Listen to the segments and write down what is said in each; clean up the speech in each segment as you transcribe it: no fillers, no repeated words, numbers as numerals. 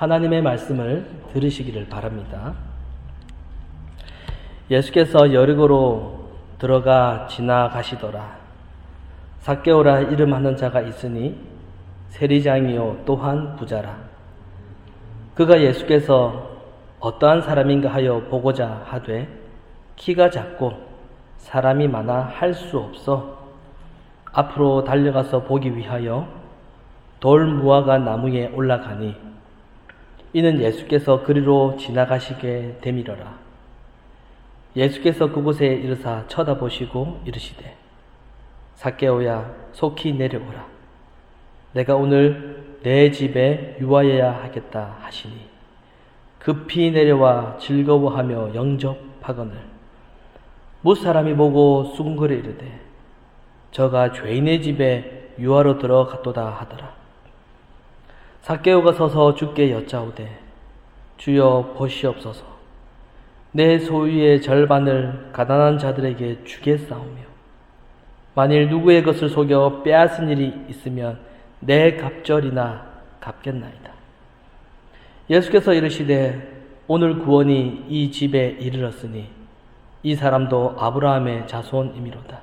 하나님의 말씀을 들으시기를 바랍니다. 예수께서 여리고로 들어가 지나가시더라. 삭개오라 이름하는 자가 있으니 세리장이요 또한 부자라. 그가 예수께서 어떠한 사람인가 하여 보고자 하되 키가 작고 사람이 많아 할 수 없어 앞으로 달려가서 보기 위하여 돌 무화과 나무에 올라가니 이는 예수께서 그리로 지나가시게 되밀어라. 예수께서 그곳에 이르사 쳐다보시고 이르시되 삭개오야 속히 내려오라. 내가 오늘 내 집에 유하여야 하겠다 하시니 급히 내려와 즐거워하며 영접하거늘 무사람이 보고 수군거려 이르되 저가 죄인의 집에 유하러 들어갔도다 하더라. 삭개오가 서서 주께 여짜오되 주여 보시옵소서. 내 소유의 절반을 가난한 자들에게 주겠사오며 만일 누구의 것을 속여 빼앗은 일이 있으면 내 갑절이나 갚겠나이다. 예수께서 이르시되 오늘 구원이 이 집에 이르렀으니 이 사람도 아브라함의 자손이미로다.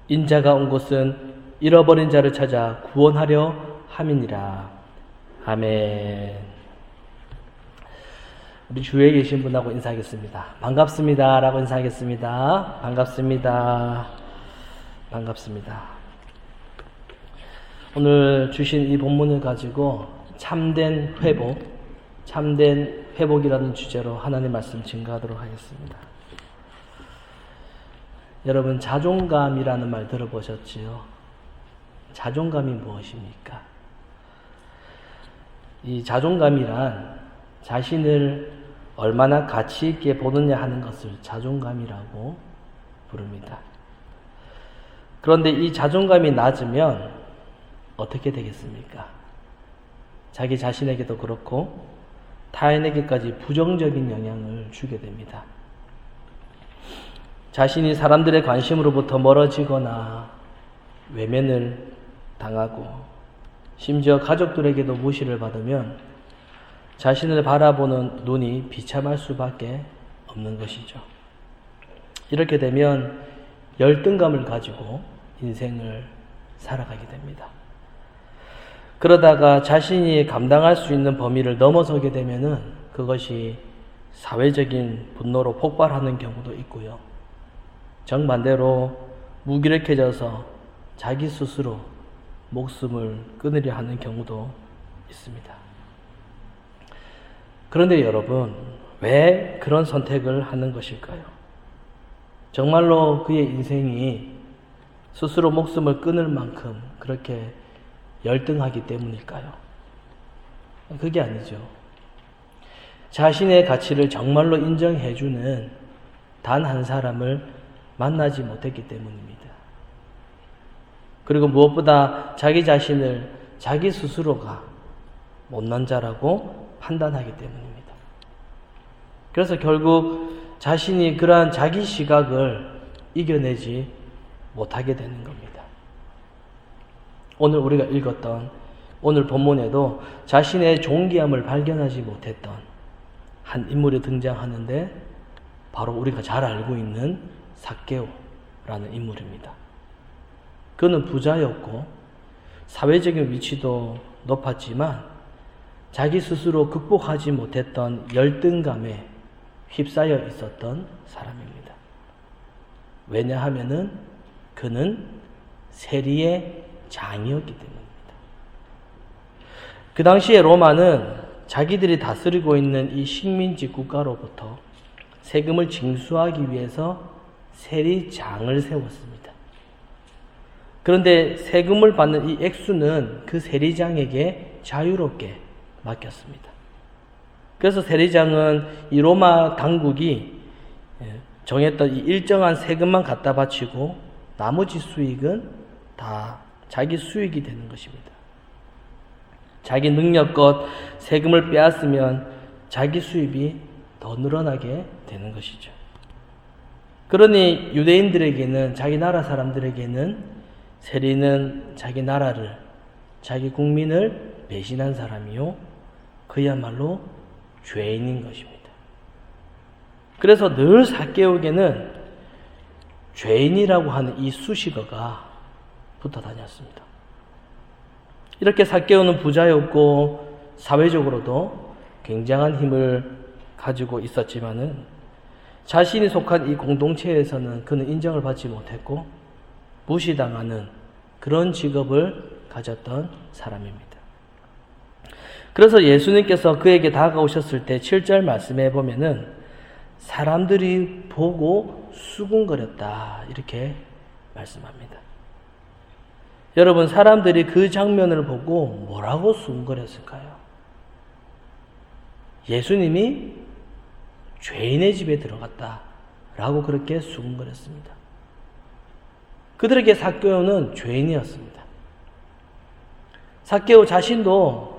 인자가 온 곳은 잃어버린 자를 찾아 구원하려 함이니라. 아멘. 우리 주위에 계신 분하고 인사하겠습니다. 반갑습니다 라고 인사하겠습니다. 반갑습니다. 반갑습니다. 오늘 주신 이 본문을 가지고 참된 회복이라는 주제로 하나님의 말씀 증거하도록 하겠습니다. 여러분, 자존감이라는 말 들어보셨지요? 자존감이 무엇입니까? 이 자존감이란 자신을 얼마나 가치 있게 보느냐 하는 것을 자존감이라고 부릅니다. 그런데 이 자존감이 낮으면 어떻게 되겠습니까? 자기 자신에게도 그렇고 타인에게까지 부정적인 영향을 주게 됩니다. 자신이 사람들의 관심으로부터 멀어지거나 외면을 당하고 심지어 가족들에게도 무시를 받으면 자신을 바라보는 눈이 비참할 수밖에 없는 것이죠. 이렇게 되면 열등감을 가지고 인생을 살아가게 됩니다. 그러다가 자신이 감당할 수 있는 범위를 넘어서게 되면은 그것이 사회적인 분노로 폭발하는 경우도 있고요. 정반대로 무기력해져서 자기 스스로 목숨을 끊으려 하는 경우도 있습니다. 그런데 여러분, 왜 그런 선택을 하는 것일까요? 정말로 그의 인생이 스스로 목숨을 끊을 만큼 그렇게 열등하기 때문일까요? 그게 아니죠. 자신의 가치를 정말로 인정해주는 단 한 사람을 만나지 못했기 때문입니다. 그리고 무엇보다 자기 자신을 자기 스스로가 못난 자라고 판단하기 때문입니다. 그래서 결국 자신이 그러한 자기 시각을 이겨내지 못하게 되는 겁니다. 오늘 우리가 읽었던 오늘 본문에도 자신의 존귀함을 발견하지 못했던 한 인물이 등장하는데 바로 우리가 잘 알고 있는 삭개오라는 인물입니다. 그는 부자였고 사회적인 위치도 높았지만 자기 스스로 극복하지 못했던 열등감에 휩싸여 있었던 사람입니다. 왜냐하면은 그는 세리의 장이었기 때문입니다. 그 당시에 로마는 자기들이 다스리고 있는 이 식민지 국가로부터 세금을 징수하기 위해서 세리장을 세웠습니다. 그런데 세금을 받는 이 액수는 그 세리장에게 자유롭게 맡겼습니다. 그래서 세리장은 이 로마 당국이 정했던 이 일정한 세금만 갖다 바치고 나머지 수익은 다 자기 수익이 되는 것입니다. 자기 능력껏 세금을 빼앗으면 자기 수입이 더 늘어나게 되는 것이죠. 그러니 유대인들에게는, 자기 나라 사람들에게는 세리는 자기 나라를, 자기 국민을 배신한 사람이요, 그야말로 죄인인 것입니다. 그래서 늘 삭개오에게는 죄인이라고 하는 이 수식어가 붙어 다녔습니다. 이렇게 삭개오는 부자였고 사회적으로도 굉장한 힘을 가지고 있었지만은 자신이 속한 이 공동체에서는 그는 인정을 받지 못했고 무시당하는 그런 직업을 가졌던 사람입니다. 그래서 예수님께서 그에게 다가오셨을 때 7절 말씀에 보면은 사람들이 보고 수군거렸다 이렇게 말씀합니다. 여러분, 사람들이 그 장면을 보고 뭐라고 수군거렸을까요? 예수님이 죄인의 집에 들어갔다라고 그렇게 수군거렸습니다. 그들에게 삭개오는 죄인이었습니다. 삭개오 자신도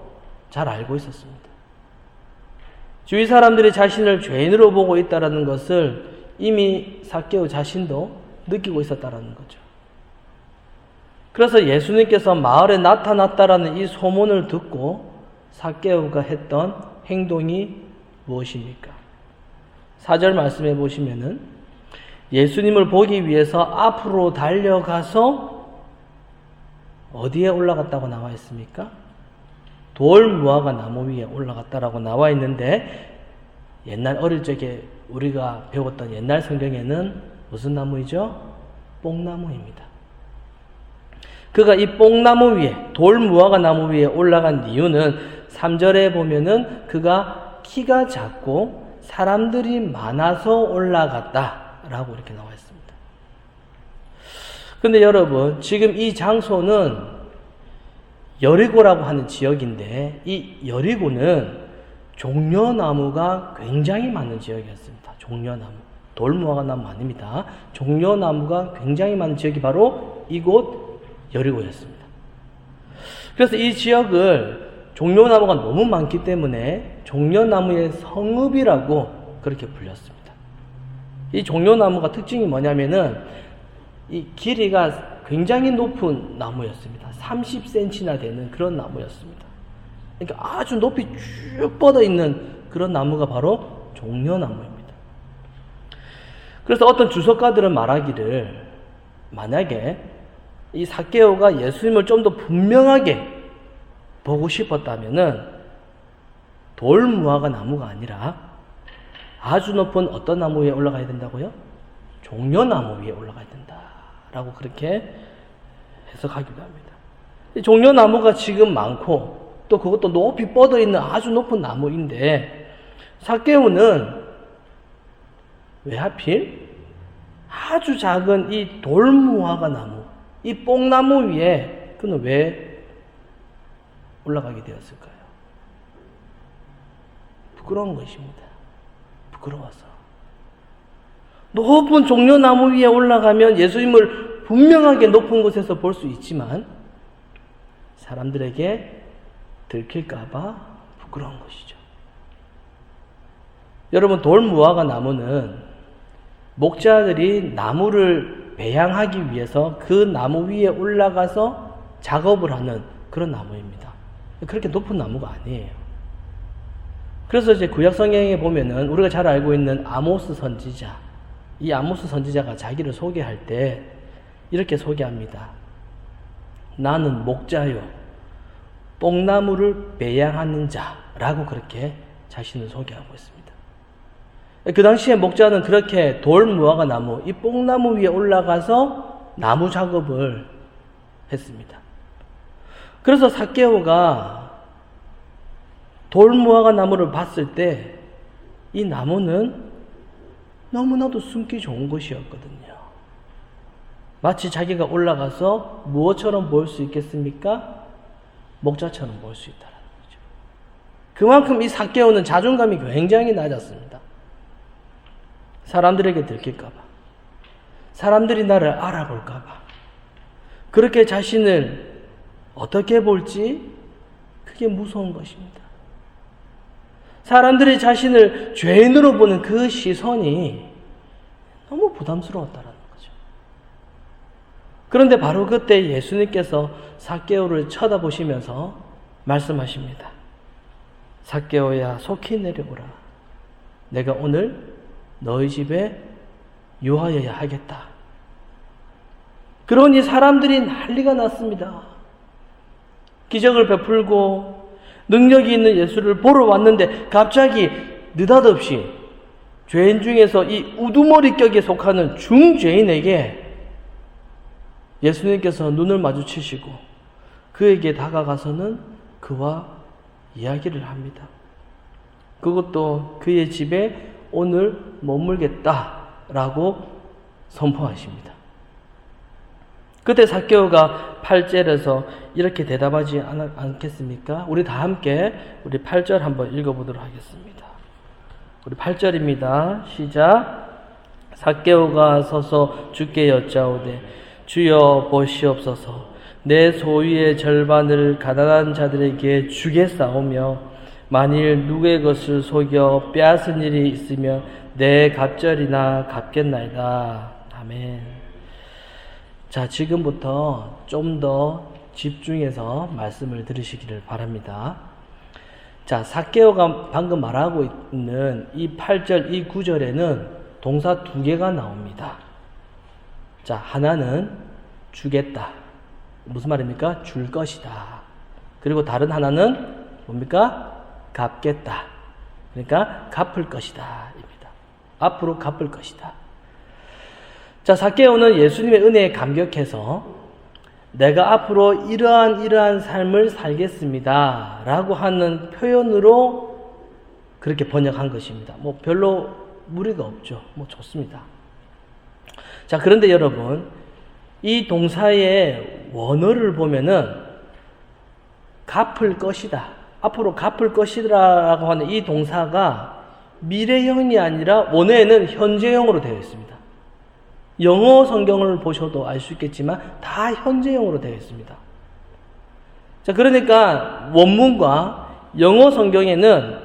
잘 알고 있었습니다. 주위 사람들이 자신을 죄인으로 보고 있다는 것을 이미 삭개오 자신도 느끼고 있었다는 거죠. 그래서 예수님께서 마을에 나타났다라는 이 소문을 듣고 삭개오가 했던 행동이 무엇입니까? 4절 말씀해 보시면은 예수님을 보기 위해서 앞으로 달려가서 어디에 올라갔다고 나와 있습니까? 돌 무화과 나무 위에 올라갔다라고 나와 있는데 옛날 어릴 적에 우리가 배웠던 옛날 성경에는 무슨 나무이죠? 뽕나무입니다. 그가 이 뽕나무 위에 돌 무화과 나무 위에 올라간 이유는 3절에 보면은 그가 키가 작고 사람들이 많아서 올라갔다라고 이렇게 나와 있습니다. 근데 여러분, 지금 이 장소는 여리고라고 하는 지역인데 이 여리고는 종려나무가 굉장히 많은 지역이었습니다. 종려나무, 돌무화과 나무 아닙니다. 종려나무가 굉장히 많은 지역이 바로 이곳 여리고였습니다. 그래서 이 지역을 종려나무가 너무 많기 때문에 종려나무의 성읍이라고 그렇게 불렸습니다. 이 종려나무가 특징이 뭐냐면은 이 길이가 굉장히 높은 나무였습니다. 30cm나 되는 그런 나무였습니다. 그러니까 아주 높이 쭉 뻗어 있는 그런 나무가 바로 종려나무입니다. 그래서 어떤 주석가들은 말하기를 만약에 이 삭개오가 예수님을 좀 더 분명하게 보고 싶었다면은 돌무화과 나무가 아니라 아주 높은 어떤 나무 위에 올라가야 된다고요? 종려나무 위에 올라가야 된다라고 그렇게 해석하기도 합니다. 종려나무가 지금 많고 또 그것도 높이 뻗어 있는 아주 높은 나무인데 삭개오는 왜 하필 아주 작은 이 돌무화과 나무, 이 뽕나무 위에 그는 왜 올라가게 되었을까요? 부끄러운 것입니다. 부끄러워서. 높은 종려나무 위에 올라가면 예수님을 분명하게 높은 곳에서 볼 수 있지만 사람들에게 들킬까봐 부끄러운 것이죠. 여러분, 돌무화과 나무는 목자들이 나무를 배양하기 위해서 그 나무 위에 올라가서 작업을 하는 그런 나무입니다. 그렇게 높은 나무가 아니에요. 그래서 이제 구약 성경에 보면은 우리가 잘 알고 있는 아모스 선지자, 이 아모스 선지자가 자기를 소개할 때 이렇게 소개합니다. 나는 목자요, 뽕나무를 배양하는 자라고 그렇게 자신을 소개하고 있습니다. 그 당시에 목자는 그렇게 돌무화과 나무, 이 뽕나무 위에 올라가서 나무 작업을 했습니다. 그래서 삭개오가 돌무화과 나무를 봤을 때 이 나무는 너무나도 숨기 좋은 곳이었거든요. 마치 자기가 올라가서 무엇처럼 보일 수 있겠습니까? 목자처럼 보일 수 있다는 거죠. 그만큼 이 삭개오는 자존감이 굉장히 낮았습니다. 사람들에게 들킬까봐, 사람들이 나를 알아볼까봐, 그렇게 자신을 어떻게 볼지 그게 무서운 것입니다. 사람들이 자신을 죄인으로 보는 그 시선이 너무 부담스러웠다는 거죠. 그런데 바로 그때 예수님께서 삭개오를 쳐다보시면서 말씀하십니다. 삭개오야 속히 내려오라. 내가 오늘 너희 집에 유하여야 하겠다. 그러니 사람들이 난리가 났습니다. 기적을 베풀고 능력이 있는 예수를 보러 왔는데 갑자기 느닷없이 죄인 중에서 이 우두머리격에 속하는 중죄인에게 예수님께서 눈을 마주치시고 그에게 다가가서는 그와 이야기를 합니다. 그것도 그의 집에 오늘 머물겠다라고 선포하십니다. 그때 삭개오가 8절에서 이렇게 대답하지 않겠습니까? 우리 다 함께 우리 8절 한번 읽어보도록 하겠습니다. 우리 8절입니다. 시작. 삭개오가 서서 주께 여짜오되 주여 보시옵소서. 내 소유의 절반을 가난한 자들에게 주겠사오며 만일 누구의 것을 속여 빼앗은 일이 있으면 내 갑절이나 갚겠나이다. 아멘. 자, 지금부터 좀 더 집중해서 말씀을 들으시기를 바랍니다. 자, 삭개오가 방금 말하고 있는 이 8절, 이 9절에는 동사 2개가 나옵니다. 자, 하나는 주겠다. 무슨 말입니까? 줄 것이다. 그리고 다른 하나는 뭡니까? 갚겠다. 그러니까 갚을 것이다. 입니다. 앞으로 갚을 것이다. 자, 삭개오는 예수님의 은혜에 감격해서 내가 앞으로 이러한 삶을 살겠습니다. 라고 하는 표현으로 그렇게 번역한 것입니다. 뭐 별로 무리가 없죠. 뭐 좋습니다. 자, 그런데 여러분, 이 동사의 원어를 보면은 갚을 것이다. 앞으로 갚을 것이라고 하는 이 동사가 미래형이 아니라 원어에는 현재형으로 되어 있습니다. 영어 성경을 보셔도 알 수 있겠지만 다 현재형으로 되어 있습니다. 자, 그러니까 원문과 영어 성경에는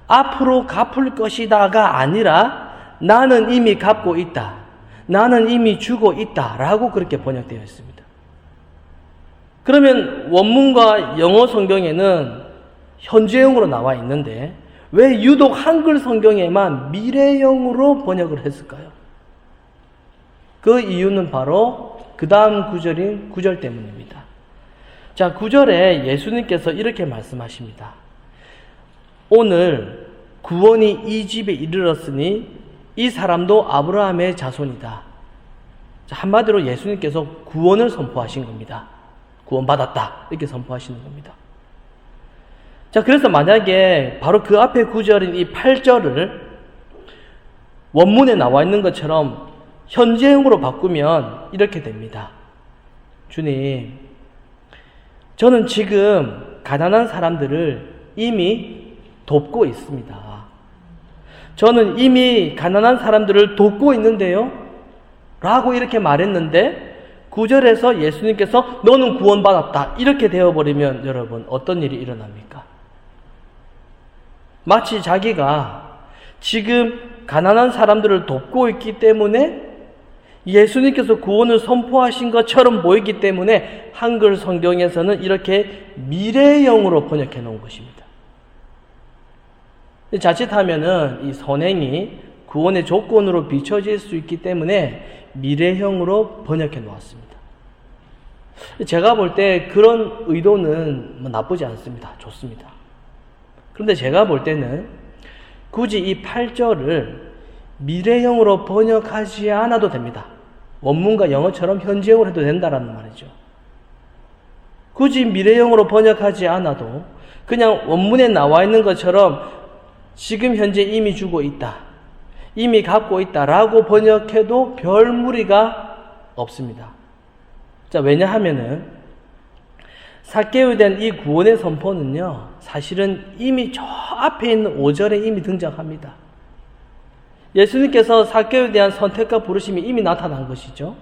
앞으로 갚을 것이다가 아니라 나는 이미 갚고 있다. 나는 이미 주고 있다. 라고 그렇게 번역되어 있습니다. 그러면 원문과 영어 성경에는 현재형으로 나와 있는데 왜 유독 한글 성경에만 미래형으로 번역을 했을까요? 그 이유는 바로 그 다음 구절인 9절 때문입니다. 자, 9절에 예수님께서 이렇게 말씀하십니다. 오늘 구원이 이 집에 이르렀으니 이 사람도 아브라함의 자손이다. 자, 한마디로 예수님께서 구원을 선포하신 겁니다. 구원받았다. 이렇게 선포하시는 겁니다. 자, 그래서 만약에 바로 그 앞에 구절인 이 8절을 원문에 나와 있는 것처럼 현재형으로 바꾸면 이렇게 됩니다. 주님, 저는 지금 가난한 사람들을 이미 돕고 있습니다. 저는 이미 가난한 사람들을 돕고 있는데요. 라고 이렇게 말했는데 9절에서 예수님께서 너는 구원받았다. 이렇게 되어버리면 여러분 어떤 일이 일어납니까? 마치 자기가 지금 가난한 사람들을 돕고 있기 때문에 예수님께서 구원을 선포하신 것처럼 보이기 때문에 한글 성경에서는 이렇게 미래형으로 번역해 놓은 것입니다. 자칫하면은 이 선행이 구원의 조건으로 비춰질 수 있기 때문에 미래형으로 번역해 놓았습니다. 제가 볼 때 그런 의도는 뭐 나쁘지 않습니다. 좋습니다. 그런데 제가 볼 때는 굳이 이 8절을 미래형으로 번역하지 않아도 됩니다. 원문과 영어처럼 현재형으로 해도 된다라는 말이죠. 굳이 미래형으로 번역하지 않아도 그냥 원문에 나와 있는 것처럼 지금 현재 이미 주고 있다. 이미 갖고 있다라고 번역해도 별 무리가 없습니다. 자, 왜냐하면은 삭개오에 대한 이 구원의 선포는요, 사실은 이미 저 앞에 있는 5절에 이미 등장합니다. 예수님께서 삭개오에 대한 선택과 부르심이 이미 나타난 것이죠.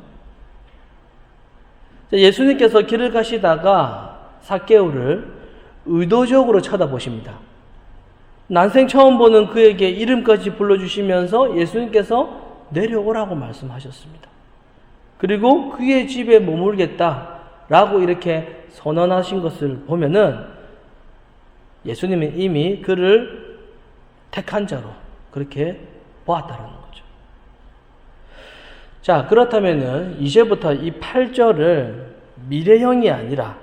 예수님께서 길을 가시다가 삭개오를 의도적으로 쳐다보십니다. 난생 처음 보는 그에게 이름까지 불러주시면서 예수님께서 내려오라고 말씀하셨습니다. 그리고 그의 집에 머물겠다라고 이렇게 선언하신 것을 보면은 예수님은 이미 그를 택한 자로 그렇게 보았다라는 거죠. 자, 그렇다면은 이제부터 이 8절을 미래형이 아니라,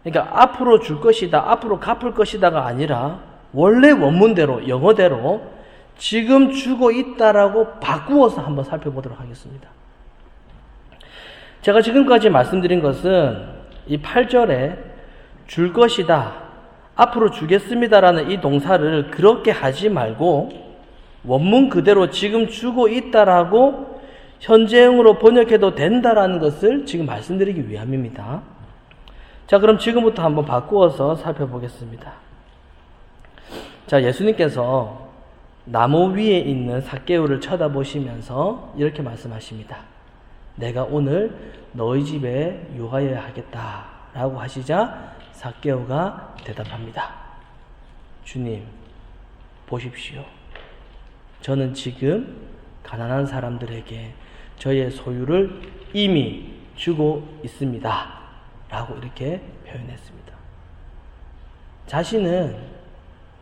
그러니까 앞으로 줄 것이다, 앞으로 갚을 것이다가 아니라 원래 원문대로, 영어대로 지금 주고 있다라고 바꾸어서 한번 살펴보도록 하겠습니다. 제가 지금까지 말씀드린 것은 이 8절에 줄 것이다, 앞으로 주겠습니다라는 이 동사를 그렇게 하지 말고 원문 그대로 지금 주고 있다라고 현재형으로 번역해도 된다라는 것을 지금 말씀드리기 위함입니다. 자, 그럼 지금부터 한번 바꾸어서 살펴보겠습니다. 자, 예수님께서 나무 위에 있는 삭개오를 쳐다보시면서 이렇게 말씀하십니다. 내가 오늘 너희 집에 유하여야 하겠다 라고 하시자 삭개오가 대답합니다. 주님, 보십시오. 저는 지금 가난한 사람들에게 저의 소유를 이미 주고 있습니다 라고 이렇게 표현했습니다. 자신은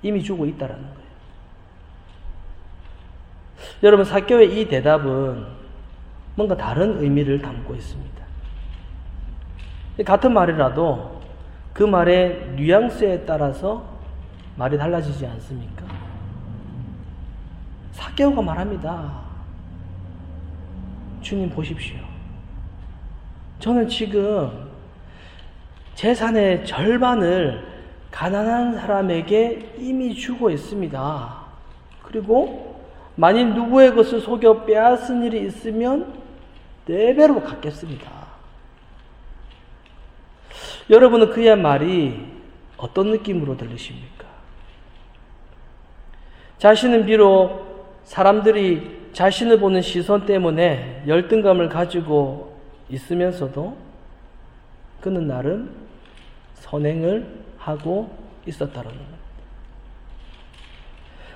이미 주고 있다라는 거예요. 여러분, 삭개오의 이 대답은 뭔가 다른 의미를 담고 있습니다. 같은 말이라도 그 말의 뉘앙스에 따라서 말이 달라지지 않습니까? 삭개오가 말합니다. 주님, 보십시오. 저는 지금 재산의 절반을 가난한 사람에게 이미 주고 있습니다. 그리고 만일 누구의 것을 속여 빼앗은 일이 있으면 4배로 갚겠습니다. 여러분은 그의 말이 어떤 느낌으로 들리십니까? 자신은 비록 사람들이 자신을 보는 시선 때문에 열등감을 가지고 있으면서도 그는 나름 선행을 하고 있었다는 겁니다.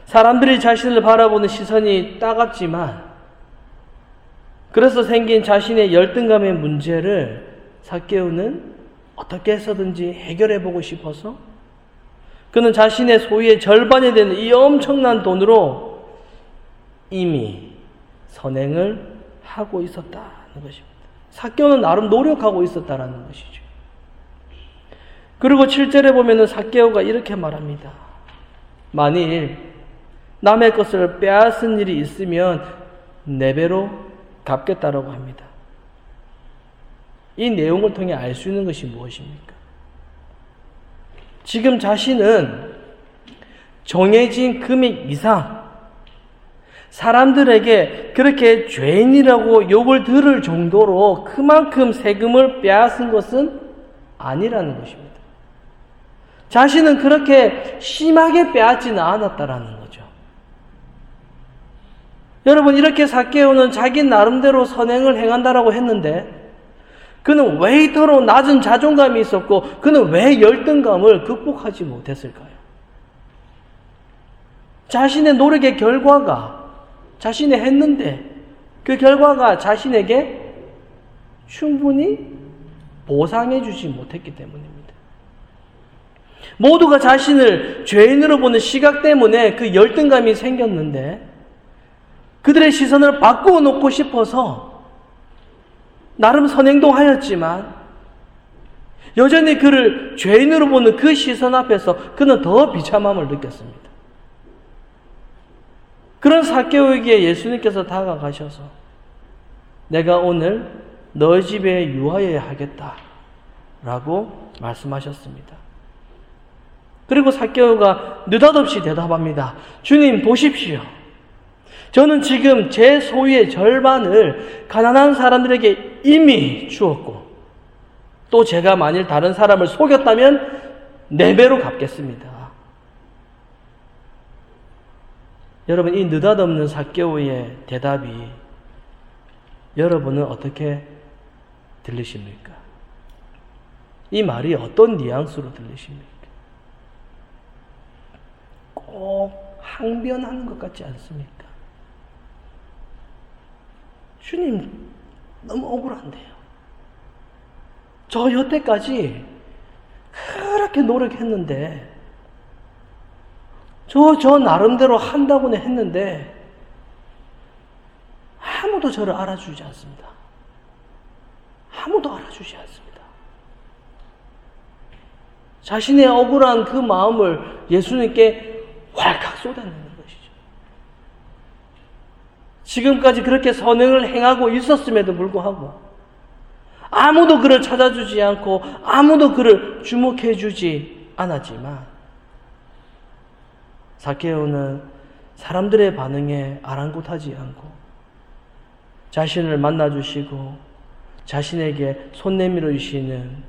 사람들이 자신을 바라보는 시선이 따갑지만 그래서 생긴 자신의 열등감의 문제를 삭개오는 어떻게 해서든지 해결해 보고 싶어서 그는 자신의 소유의 절반이 되는 이 엄청난 돈으로 이미 선행을 하고 있었다는 것입니다. 삭개오는 나름 노력하고 있었다는 것이죠. 그리고 7절에 보면은 삭개오가 이렇게 말합니다. 만일 남의 것을 빼앗은 일이 있으면 4배로 갚겠다라고 합니다. 이 내용을 통해 알 수 있는 것이 무엇입니까? 지금 자신은 정해진 금액 이상 사람들에게 그렇게 죄인이라고 욕을 들을 정도로 그만큼 세금을 빼앗은 것은 아니라는 것입니다. 자신은 그렇게 심하게 빼앗지는 않았다라는 거죠. 여러분, 이렇게 삭개오는 자기 나름대로 선행을 행한다라고 했는데 그는 왜 이토록 낮은 자존감이 있었고 그는 왜 열등감을 극복하지 못했을까요? 자신의 노력의 결과가 자신이 했는데 그 결과가 자신에게 충분히 보상해 주지 못했기 때문입니다. 모두가 자신을 죄인으로 보는 시각 때문에 그 열등감이 생겼는데 그들의 시선을 바꾸어 놓고 싶어서 나름 선행동하였지만 여전히 그를 죄인으로 보는 그 시선 앞에서 그는 더 비참함을 느꼈습니다. 그런 삭개오에게 예수님께서 다가가셔서 내가 오늘 너희 집에 유하여야 하겠다 라고 말씀하셨습니다. 그리고 삭개오가 느닷없이 대답합니다. 주님, 보십시오. 저는 지금 제 소유의 절반을 가난한 사람들에게 이미 주었고 또 제가 만일 다른 사람을 속였다면 4배로 갚겠습니다. 여러분, 이 느닷없는 삭개오의 대답이 여러분은 어떻게 들리십니까? 이 말이 어떤 뉘앙스로 들리십니까? 꼭 항변하는 것 같지 않습니까? 주님, 너무 억울한데요. 저 여태까지 그렇게 노력했는데 저 나름대로 한다고는 했는데 아무도 저를 알아주지 않습니다. 아무도 알아주지 않습니다. 자신의 억울한 그 마음을 예수님께 활칵 쏟아내는 것이죠. 지금까지 그렇게 선행을 행하고 있었음에도 불구하고 아무도 그를 찾아주지 않고 아무도 그를 주목해주지 않았지만 삭개오는 사람들의 반응에 아랑곳하지 않고 자신을 만나주시고 자신에게 손 내밀어 주시는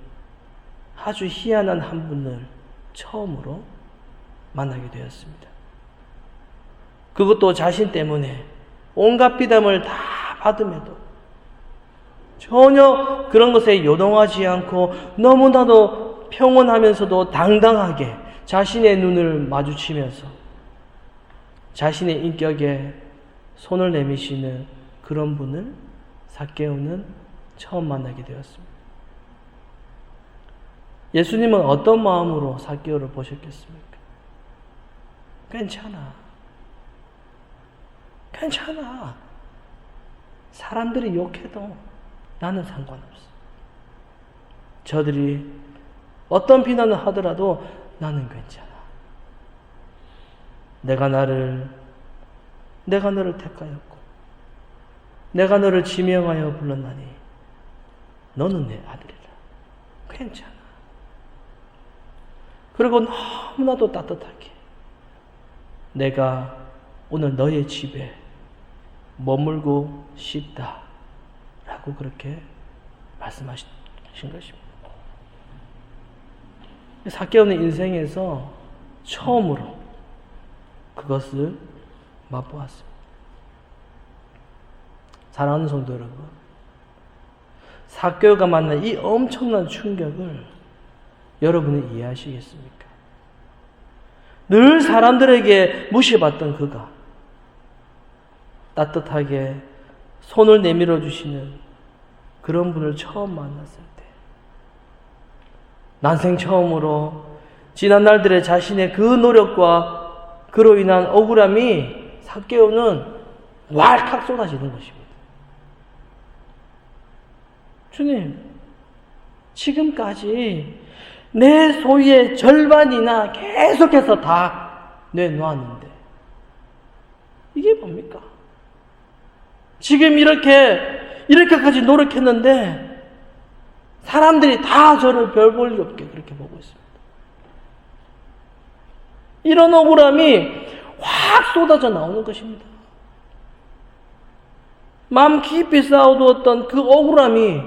아주 희한한 한 분을 처음으로 만나게 되었습니다. 그것도 자신 때문에 온갖 비담을 다 받음에도 전혀 그런 것에 요동하지 않고 너무나도 평온하면서도 당당하게 자신의 눈을 마주치면서 자신의 인격에 손을 내미시는 그런 분을 삭개오는 처음 만나게 되었습니다. 예수님은 어떤 마음으로 삭개오를 보셨겠습니까? 괜찮아. 사람들이 욕해도 나는 상관없어. 저들이 어떤 비난을 하더라도 나는 괜찮아. 내가 너를 택하였고 내가 너를 지명하여 불렀나니 너는 내 아들이라. 괜찮아. 그리고 너무나도 따뜻하게 내가 오늘 너의 집에 머물고 싶다 라고 그렇게 말씀하신 것입니다. 삭개오는 인생에서 처음으로 그것을 맛보았습니다. 사랑하는 성도 여러분, 삭개오가 만난 이 엄청난 충격을 여러분이 이해하시겠습니까? 늘 사람들에게 무시받던 그가 따뜻하게 손을 내밀어 주시는 그런 분을 처음 만났을 때 난생 처음으로 지난 날들의 자신의 그 노력과 그로 인한 억울함이 삭개오는 왈칵 쏟아지는 것입니다. 주님, 지금까지 내 소유의 절반이나 계속해서 다 내놓았는데 이게 뭡니까? 지금 이렇게까지 노력했는데 사람들이 다 저를 별 볼 일 없게 그렇게 보고 있습니다. 이런 억울함이 확 쏟아져 나오는 것입니다. 마음 깊이 쌓아두었던 그 억울함이,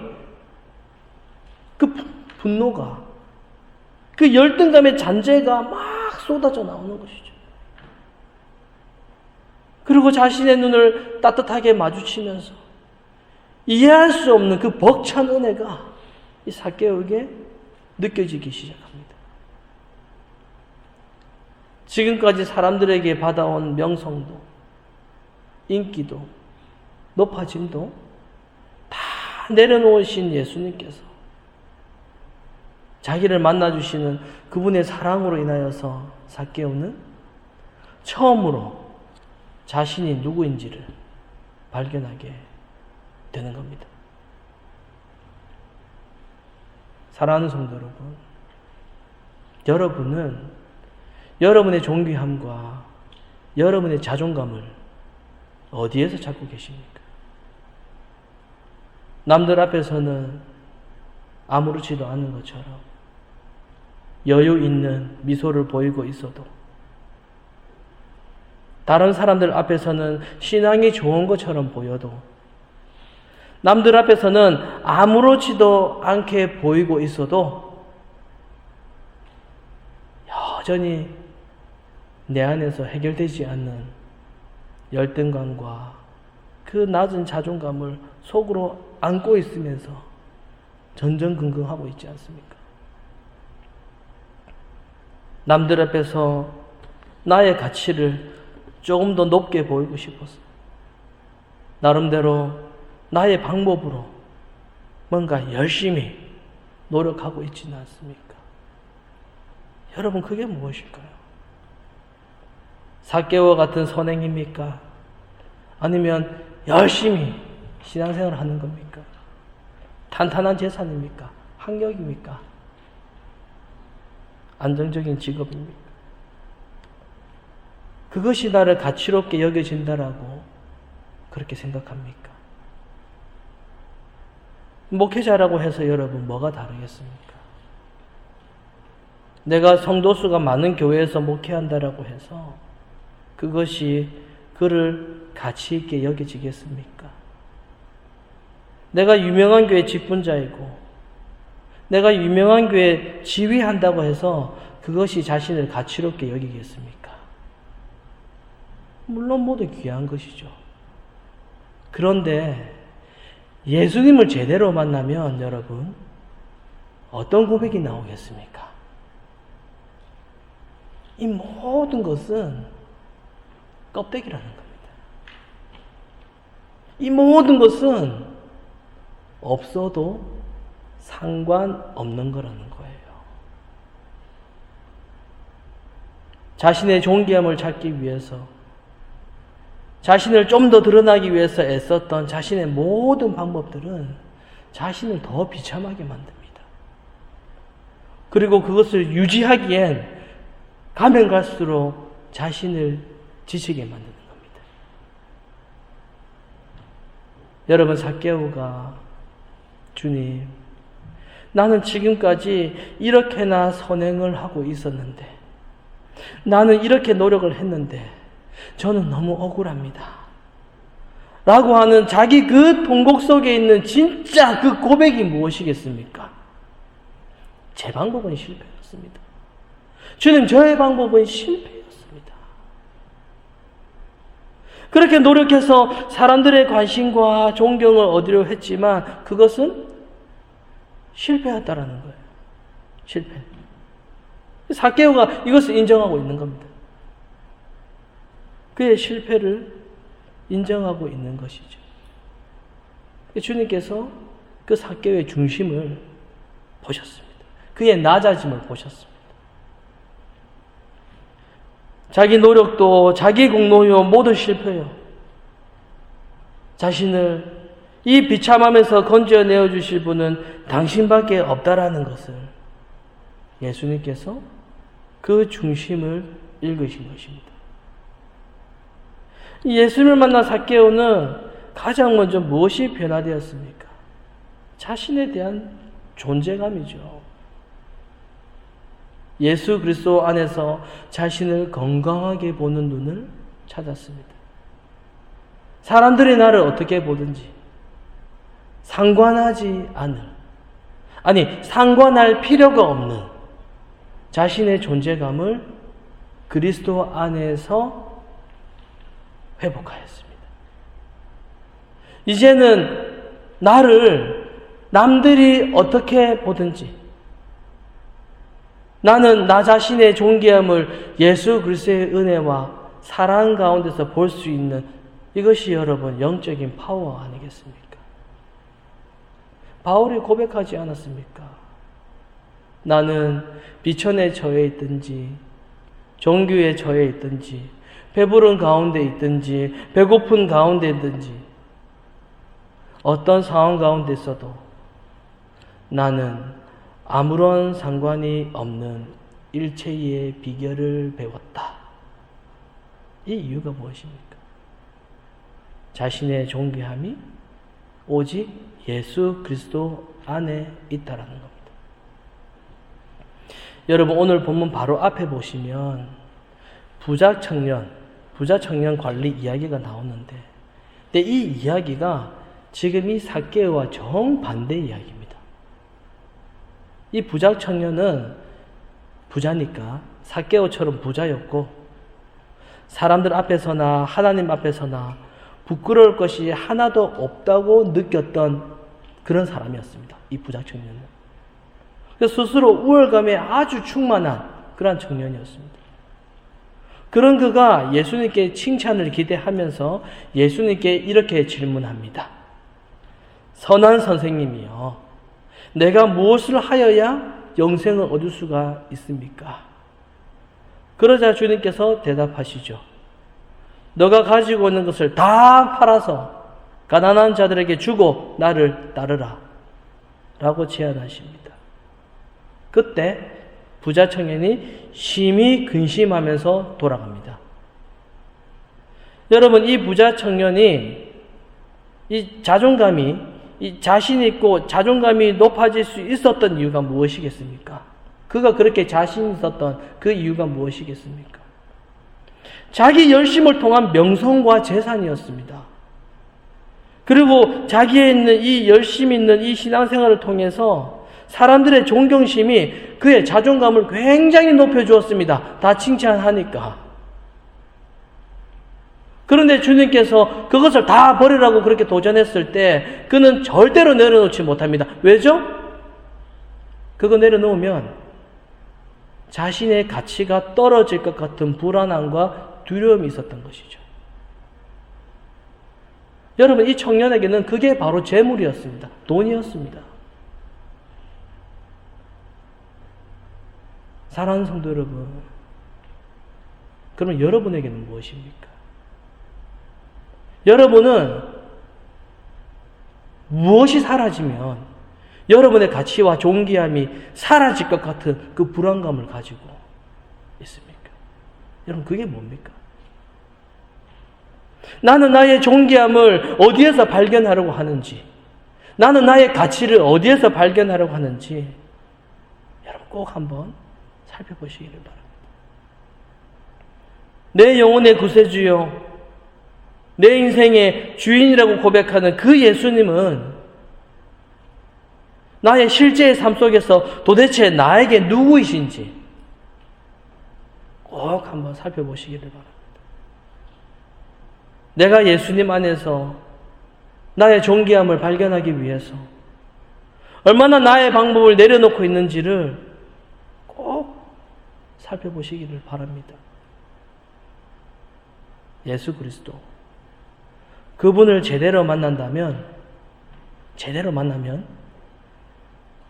그 분노가, 그 열등감의 잔재가 막 쏟아져 나오는 것이죠. 그리고 자신의 눈을 따뜻하게 마주치면서 이해할 수 없는 그 벅찬 은혜가 이 삭개오에게 느껴지기 시작합니다. 지금까지 사람들에게 받아온 명성도, 인기도, 높아짐도 다 내려놓으신 예수님께서 자기를 만나주시는 그분의 사랑으로 인하여서 삭개오는 처음으로 자신이 누구인지를 발견하게 되는 겁니다. 사랑하는 성도 여러분, 여러분은 여러분의 존귀함과 여러분의 자존감을 어디에서 찾고 계십니까? 남들 앞에서는 아무렇지도 않은 것처럼 여유 있는 미소를 보이고 있어도 다른 사람들 앞에서는 신앙이 좋은 것처럼 보여도 남들 앞에서는 아무렇지도 않게 보이고 있어도 여전히 내 안에서 해결되지 않는 열등감과 그 낮은 자존감을 속으로 안고 있으면서 전전긍긍하고 있지 않습니까? 남들 앞에서 나의 가치를 조금 더 높게 보이고 싶어서 나름대로 나의 방법으로 뭔가 열심히 노력하고 있지는 않습니까? 여러분, 그게 무엇일까요? 삭개오와 같은 선행입니까? 아니면 열심히 신앙생활을 하는 겁니까? 탄탄한 재산입니까? 학력입니까? 안정적인 직업입니까? 그것이 나를 가치롭게 여겨진다라고 그렇게 생각합니까? 목회자라고 해서 여러분 뭐가 다르겠습니까? 내가 성도수가 많은 교회에서 목회한다라고 해서 그것이 그를 가치 있게 여겨지겠습니까? 내가 유명한 교회 직분자이고 내가 유명한 교회 지휘한다고 해서 그것이 자신을 가치롭게 여기겠습니까? 물론 모두 귀한 것이죠. 그런데 예수님을 제대로 만나면 여러분 어떤 고백이 나오겠습니까? 이 모든 것은 껍데기라는 겁니다. 이 모든 것은 없어도 상관없는 거라는 거예요. 자신의 존귀함을 찾기 위해서 자신을 좀 더 드러나기 위해서 애썼던 자신의 모든 방법들은 자신을 더 비참하게 만듭니다. 그리고 그것을 유지하기엔 가면 갈수록 자신을 지치게 만드는 겁니다. 여러분, 삭개오가 주님, 나는 지금까지 이렇게나 선행을 하고 있었는데 나는 이렇게 노력을 했는데 저는 너무 억울합니다 라고 하는 자기 그 통곡 속에 있는 진짜 그 고백이 무엇이겠습니까? 제 방법은 실패였습니다. 주님, 저의 방법은 실패였습니다. 그렇게 노력해서 사람들의 관심과 존경을 얻으려 했지만 그것은 실패했다라는 거예요. 실패. 삭개오가 이것을 인정하고 있는 겁니다. 그의 실패를 인정하고 있는 것이죠. 주님께서 그 삭개오의 중심을 보셨습니다. 그의 낮아짐을 보셨습니다. 자기 노력도 자기 공로요 모두 실패요. 자신을 이 비참함에서 건져내어 주실 분은 당신밖에 없다라는 것을 예수님께서 그 중심을 읽으신 것입니다. 예수님을 만난 삭개오는 가장 먼저 무엇이 변화되었습니까? 자신에 대한 존재감이죠. 예수 그리스도 안에서 자신을 건강하게 보는 눈을 찾았습니다. 사람들이 나를 어떻게 보든지 상관하지 않을, 상관할 필요가 없는 자신의 존재감을 그리스도 안에서 회복하였습니다. 이제는 나를 남들이 어떻게 보든지 나는 나 자신의 존귀함을 예수 그리스도의 은혜와 사랑 가운데서 볼 수 있는 이것이 여러분 영적인 파워 아니겠습니까? 바울이 고백하지 않았습니까? 나는 비천에 처해 있든지 종교에 처해 있든지 배부른 가운데 있든지 배고픈 가운데 있든지 어떤 상황 가운데 있어도 나는 아무런 상관이 없는 일체의 비결을 배웠다. 이 이유가 무엇입니까? 자신의 존귀함이 오직 예수 그리스도 안에 있다라는 겁니다. 여러분, 오늘 본문 바로 앞에 보시면 부자 청년 관리 이야기가 나오는데, 근데 이 이야기가 지금 이 삭개오와 정반대 이야기입니다. 이 부자 청년은 부자니까 삭개오처럼 부자였고 사람들 앞에서나 하나님 앞에서나 부끄러울 것이 하나도 없다고 느꼈던 그런 사람이었습니다. 이 부자 청년은. 그래서 스스로 우월감에 아주 충만한 그런 청년이었습니다. 그런 그가 예수님께 칭찬을 기대하면서 예수님께 이렇게 질문합니다. 선한 선생님이여, 내가 무엇을 하여야 영생을 얻을 수가 있습니까? 그러자 주님께서 대답하시죠. 너가 가지고 있는 것을 다 팔아서 가난한 자들에게 주고 나를 따르라 라고 제안하십니다. 그때 부자 청년이 심히 근심하면서 돌아갑니다. 여러분, 이 부자 청년이 이 자신 있고 자존감이 높아질 수 있었던 이유가 무엇이겠습니까? 그가 그렇게 자신 있었던 그 이유가 무엇이겠습니까? 자기 열심을 통한 명성과 재산이었습니다. 그리고 자기에 있는 이 열심 있는 이 신앙생활을 통해서 사람들의 존경심이 그의 자존감을 굉장히 높여주었습니다. 다 칭찬하니까. 그런데 주님께서 그것을 다 버리라고 그렇게 도전했을 때 그는 절대로 내려놓지 못합니다. 왜죠? 그거 내려놓으면 자신의 가치가 떨어질 것 같은 불안함과 두려움이 있었던 것이죠. 여러분, 이 청년에게는 그게 바로 재물이었습니다. 돈이었습니다. 사랑하는 성도 여러분, 그러면 여러분에게는 무엇입니까? 여러분은 무엇이 사라지면 여러분의 가치와 존귀함이 사라질 것 같은 그 불안감을 가지고 있습니까? 여러분, 그게 뭡니까? 나는 나의 존귀함을 어디에서 발견하려고 하는지, 나는 나의 가치를 어디에서 발견하려고 하는지 여러분 꼭 한번 살펴보시기를 바랍니다. 내 영혼의 구세주요, 내 인생의 주인이라고 고백하는 그 예수님은 나의 실제의 삶 속에서 도대체 나에게 누구이신지 꼭 한번 살펴보시기를 바랍니다. 내가 예수님 안에서 나의 존귀함을 발견하기 위해서 얼마나 나의 방법을 내려놓고 있는지를 꼭 살펴보시기를 바랍니다. 예수 그리스도, 그분을 제대로 만나면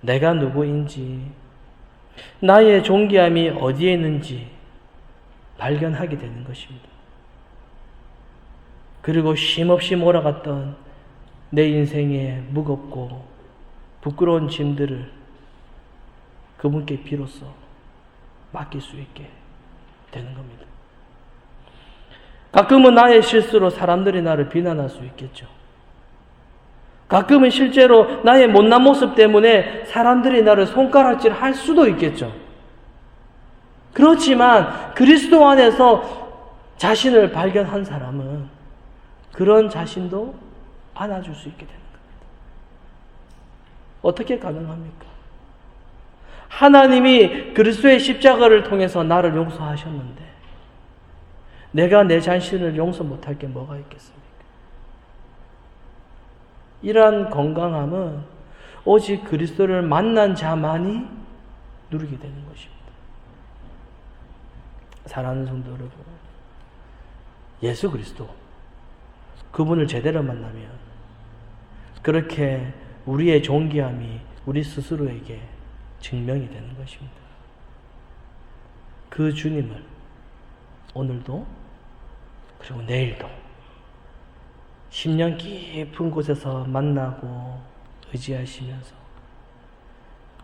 내가 누구인지, 나의 존귀함이 어디에 있는지 발견하게 되는 것입니다. 그리고 쉼없이 몰아갔던 내 인생의 무겁고 부끄러운 짐들을 그분께 비로소 맡길 수 있게 되는 겁니다. 가끔은 나의 실수로 사람들이 나를 비난할 수 있겠죠. 가끔은 실제로 나의 못난 모습 때문에 사람들이 나를 손가락질 할 수도 있겠죠. 그렇지만 그리스도 안에서 자신을 발견한 사람은 그런 자신도 안아줄 수 있게 되는 겁니다. 어떻게 가능합니까? 하나님이 그리스도의 십자가를 통해서 나를 용서하셨는데 내가 내 자신을 용서 못할 게 뭐가 있겠습니까? 이러한 건강함은 오직 그리스도를 만난 자만이 누리게 되는 것입니다. 사랑하는 성도 여러분, 예수 그리스도, 그분을 제대로 만나면 그렇게 우리의 존귀함이 우리 스스로에게 증명이 되는 것입니다. 그 주님을 오늘도 그리고 내일도 심령 깊은 곳에서 만나고 의지하시면서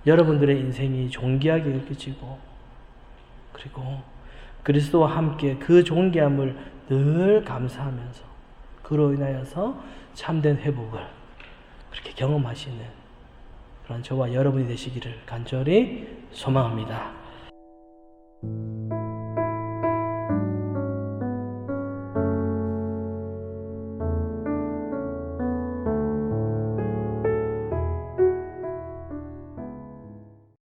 여러분들의 인생이 존귀하게 여겨지고 그리고 그리스도와 함께 그 존귀함을 늘 감사하면서 그로 인하여서 참된 회복을 그렇게 경험하시는 그런 저와 여러분이 되시기를 간절히 소망합니다.